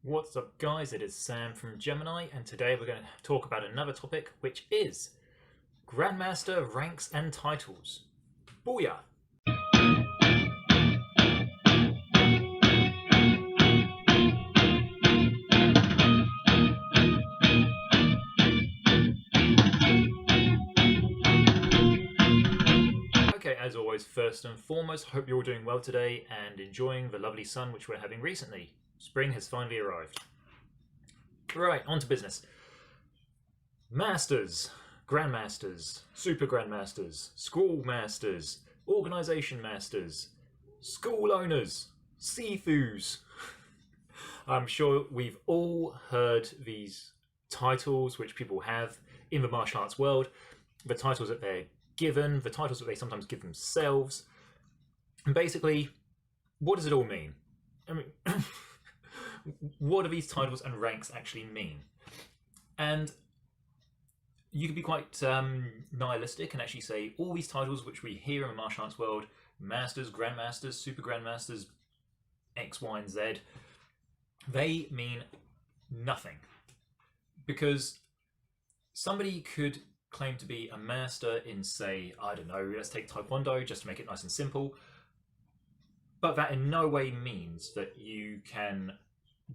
What's up, guys? It is Sam from Gemini, and today we're going to talk about another topic, which is Grandmaster ranks and titles. Booyah! Okay, as always, first and foremost, hope you're all doing well today and enjoying the lovely sun which we're having recently. Spring has finally arrived. Right, on to business. Masters, Grandmasters, Super Grandmasters, School Masters, Organisation Masters, School Owners, Sifus. I'm sure we've all heard these titles which people have in the martial arts world, the titles that they're given, the titles that they sometimes give themselves. And basically, what does it all mean? I mean, what do these titles and ranks actually mean? And you could be quite nihilistic and actually say all these titles which we hear in the martial arts world, Masters, Grandmasters, Super Grandmasters, X, Y, and Z, they mean nothing. Because somebody could claim to be a master in, say, I don't know, let's take Taekwondo just to make it nice and simple, but that in no way means that you can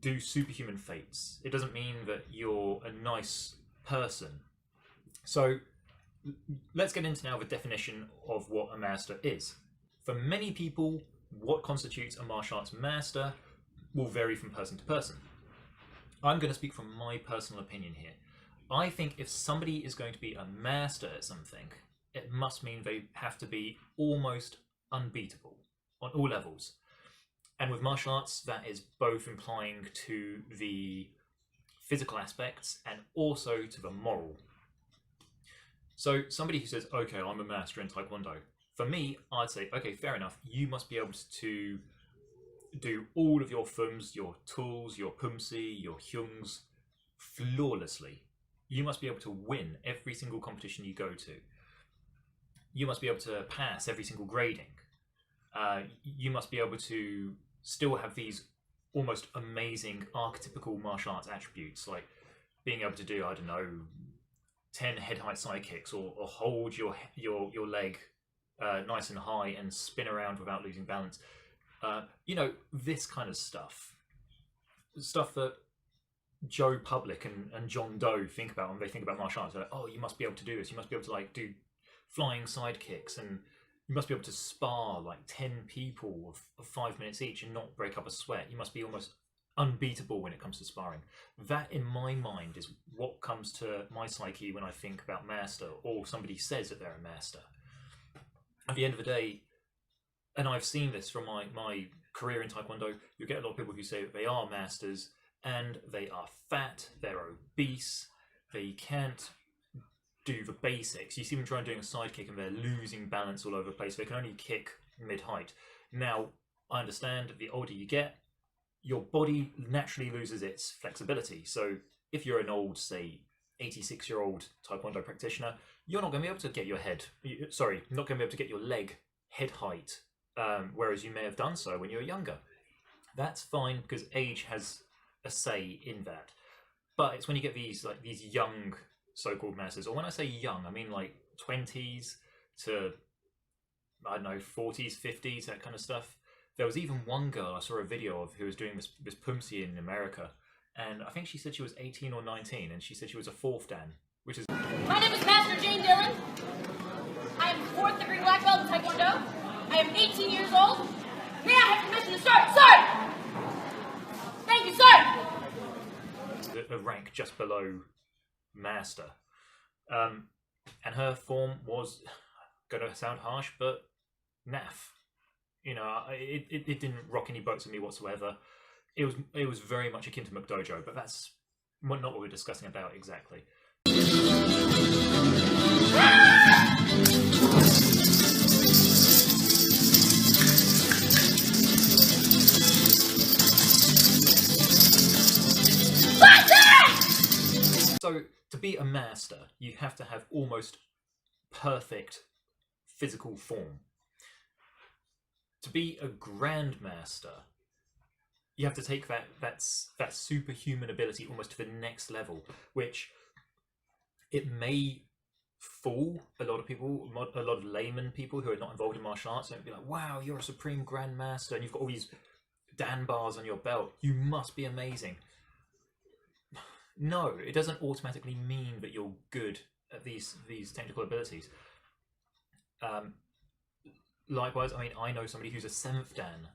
do superhuman feats. It doesn't mean that you're a nice person. So let's get into now the definition of what a master is. For many people, what constitutes a martial arts master will vary from person to person. I'm going to speak from my personal opinion here. I think if somebody is going to be a master at something, it must mean they have to be almost unbeatable on all levels. And with martial arts, that is both implying to the physical aspects and also to the moral. So somebody who says, okay, I'm a master in Taekwondo, for me, I'd say, okay, fair enough. You must be able to do all of your fums, your tools, your pumsi, your hyungs flawlessly. You must be able to win every single competition you go to. You must be able to pass every single grading. You must be able to still have these almost amazing archetypical martial arts attributes, like being able to do, I don't know, 10 head height side kicks, or hold your leg nice and high and spin around without losing balance. This kind of stuff. Stuff that Joe Public and John Doe think about when they think about martial arts. They're like, oh, you must be able to do this. You must be able to do flying side kicks, and you must be able to spar 10 people of 5 minutes each and not break up a sweat. You must be almost unbeatable when it comes to sparring. That, in my mind, is what comes to my psyche when I think about master, or somebody says that they're a master. At the end of the day, and I've seen this from my career in Taekwondo, you get a lot of people who say that they are masters, and they are fat, they're obese, they can't do the basics. You see them trying doing a side kick and they're losing balance all over the place. They can only kick mid-height. Now, I understand the older you get, your body naturally loses its flexibility. So if you're an old, say, 86-year-old Taekwondo practitioner, you're not going to be able to get not going to be able to get your leg head height, whereas you may have done so when you were younger. That's fine because age has a say in that. But it's when you get these young so-called masters, or when I say young, I mean 20s to, I don't know, 40s, 50s, that kind of stuff. There was even one girl I saw a video of who was doing this pumsi in America, and I think she said she was 18 or 19, and she said she was a fourth dan, which is... My name is Master Jane Dillon. I am 4th degree black belt in Taekwondo. I am 18 years old. May I have permission to start? Sir! Thank you, sir! A rank just below master. And her form was, going to sound harsh, but naff. It didn't rock any boats with me whatsoever. It was very much akin to McDojo, but that's not what we're discussing about exactly. So, to be a master, you have to have almost perfect physical form. To be a grandmaster, you have to take that superhuman ability almost to the next level, which it may fool a lot of people, a lot of layman people who are not involved in martial arts, and be like, wow, you're a supreme grandmaster and you've got all these Dan bars on your belt, you must be amazing. No, it doesn't automatically mean that you're good at these technical abilities. Likewise, I mean, I know somebody who's a 7th Dan,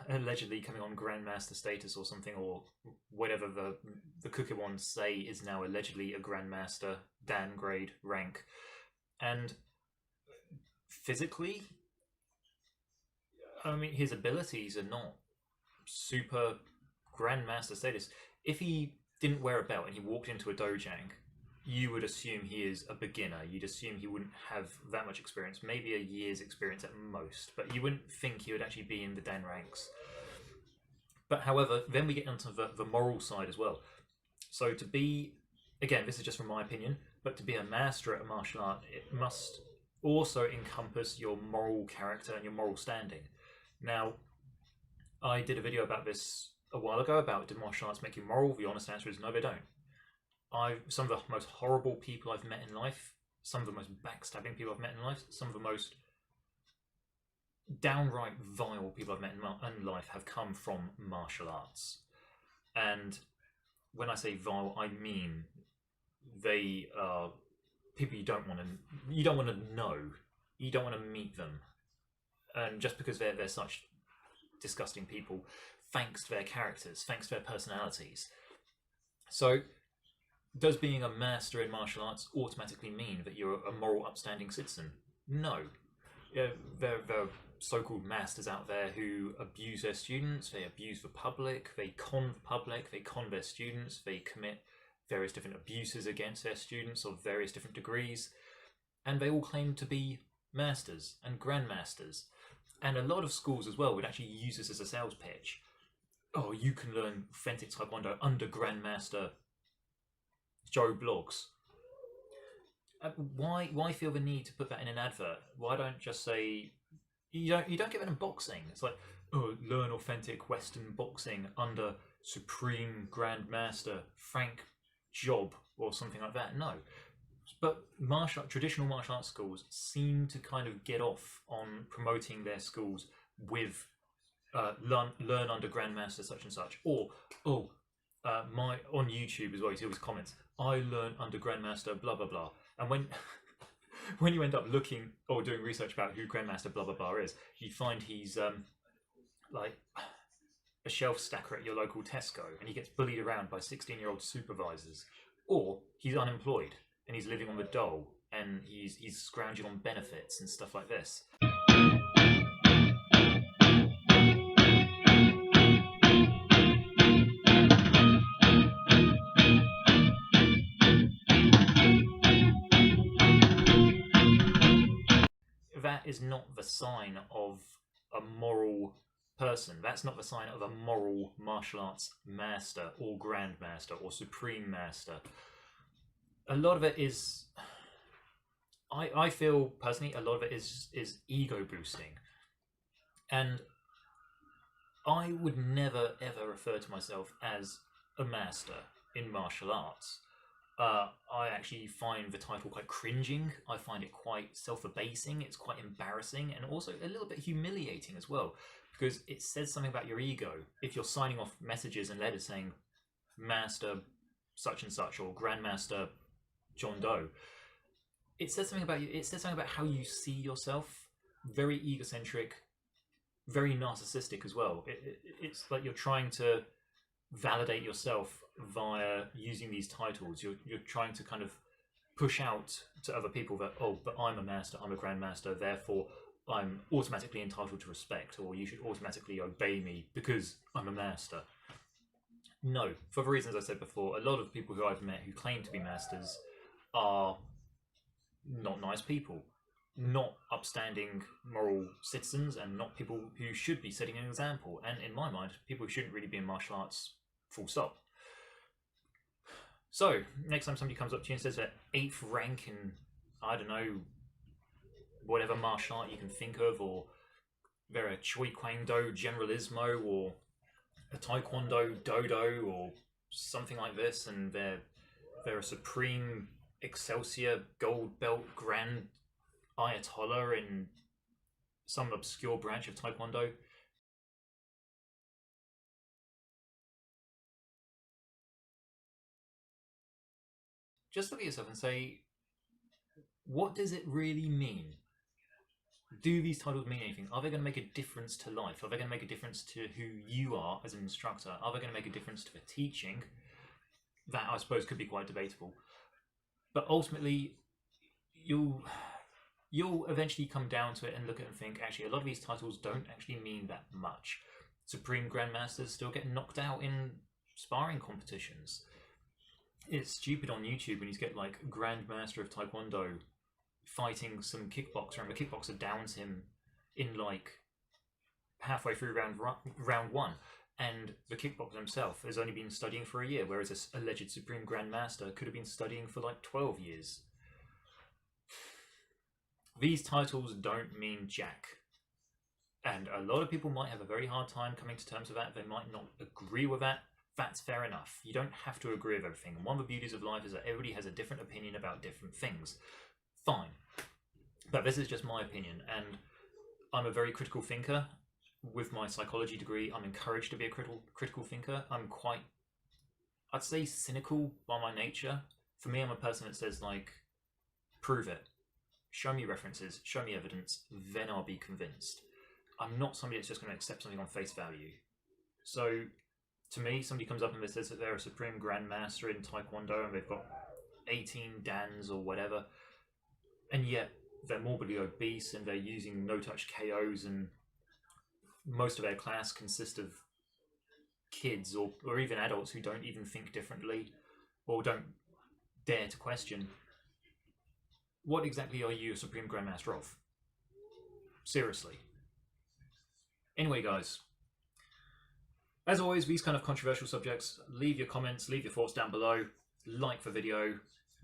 allegedly coming on grandmaster status or something, or whatever the cookie ones say is now allegedly a grandmaster Dan grade rank, and physically, I mean, his abilities are not super grandmaster status. If he didn't wear a belt and he walked into a dojang, you would assume he is a beginner. You'd assume he wouldn't have that much experience, maybe a year's experience at most, but you wouldn't think he would actually be in the Dan ranks. But however, then we get into the moral side as well. So to be, again, this is just from my opinion, but to be a master at a martial art, it must also encompass your moral character and your moral standing. Now, I did a video about this a while ago about, did martial arts make you moral? The honest answer is no, they don't. Some of the most horrible people I've met in life, some of the most backstabbing people I've met in life, some of the most downright vile people I've met in life have come from martial arts. And when I say vile, I mean they are people you don't want to know, you don't want to meet them, and just because they're such disgusting people, thanks to their characters, thanks to their personalities. So, does being a master in martial arts automatically mean that you're a moral, upstanding citizen? No. There are so-called masters out there who abuse their students, they abuse the public, they con the public, they con their students, they commit various different abuses against their students of various different degrees, and they all claim to be masters and grandmasters. And a lot of schools as well would actually use this as a sales pitch. Oh, you can learn authentic Taekwondo under Grandmaster Joe Blogs. Why feel the need to put that in an advert? Why don't just say, you don't get it in boxing. It's like, oh, learn authentic Western boxing under Supreme Grandmaster Frank Job or something like that. No. But traditional martial arts schools seem to kind of get off on promoting their schools with learn under Grandmaster such and such, or on YouTube as well, you see all these comments, I learn under Grandmaster blah blah blah, and when when you end up looking or doing research about who Grandmaster blah blah blah is, you find he's like a shelf stacker at your local Tesco, and he gets bullied around by 16-year-old supervisors, or he's unemployed and he's living on the dole and he's scrounging on benefits and stuff like this. That is not the sign of a moral person. That's not the sign of a moral martial arts master or grandmaster or supreme master. A lot of it is, I feel personally, a lot of it is ego boosting. And I would never ever refer to myself as a master in martial arts. I actually find the title quite cringing. I find it quite self-abasing. It's quite embarrassing and also a little bit humiliating as well, because it says something about your ego. If you're signing off messages and letters saying Master such and such or Grandmaster John Doe, it says something about you. It says something about how you see yourself. Very egocentric, very narcissistic as well. It's like you're trying to validate yourself via using these titles. You're trying to kind of push out to other people that, oh, but I'm a master, I'm a grandmaster, therefore I'm automatically entitled to respect, or you should automatically obey me because I'm a master. No, for the reasons I said before, a lot of people who I've met who claim to be masters are not nice people, not upstanding moral citizens, and not people who should be setting an example. And in my mind, people who shouldn't really be in martial arts, full stop. So, next time somebody comes up to you and says they're 8th rank in, I don't know, whatever martial art you can think of, or they're a Choi Kwang Do Generalismo, or a Taekwondo dodo or something like this, and they're a supreme Excelsior gold belt grand Ayatollah in some obscure branch of Taekwondo. Just look at yourself and say, what does it really mean? Do these titles mean anything? Are they going to make a difference to life? Are they going to make a difference to who you are as an instructor? Are they going to make a difference to the teaching? That, I suppose, could be quite debatable. But ultimately, you'll eventually come down to it and look at it and think, actually, a lot of these titles don't actually mean that much. Supreme Grandmasters still get knocked out in sparring competitions. It's stupid on YouTube when you get like Grandmaster of Taekwondo fighting some kickboxer, and the kickboxer downs him in like halfway through round one, and the kickboxer himself has only been studying for a year, whereas this alleged Supreme Grandmaster could have been studying for like 12 years. These titles don't mean jack. And a lot of people might have a very hard time coming to terms with that. They might not agree with that. That's fair enough. You don't have to agree with everything. And one of the beauties of life is that everybody has a different opinion about different things. Fine. But this is just my opinion. And I'm a very critical thinker. With my psychology degree, I'm encouraged to be a critical thinker. I'm quite, I'd say, cynical by my nature. For me, I'm a person that says, like, prove it. Show me references, show me evidence, then I'll be convinced. I'm not somebody that's just going to accept something on face value. So, to me, somebody comes up and says that they're a Supreme Grandmaster in Taekwondo and they've got 18 dans or whatever, and yet they're morbidly obese and they're using no-touch KOs, and most of their class consists of kids or even adults who don't even think differently or don't dare to question. What exactly are you a Supreme Grandmaster of? Seriously. Anyway, guys, as always, these kind of controversial subjects, leave your comments, leave your thoughts down below, like the video,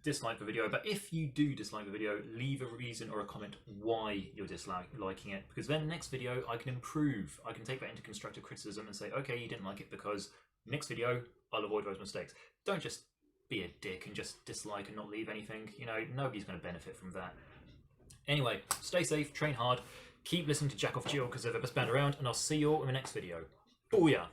dislike the video, but if you do dislike the video, leave a reason or a comment why you're disliking it, because then next video I can improve. I can take that into constructive criticism and say, okay, you didn't like it because next video I'll avoid those mistakes. Don't just be a dick and just dislike and not leave anything. You know, nobody's going to benefit from that. Anyway, stay safe, train hard, keep listening to Jack Off Jill because they're the best band around, and I'll see you all in the next video. Booyah!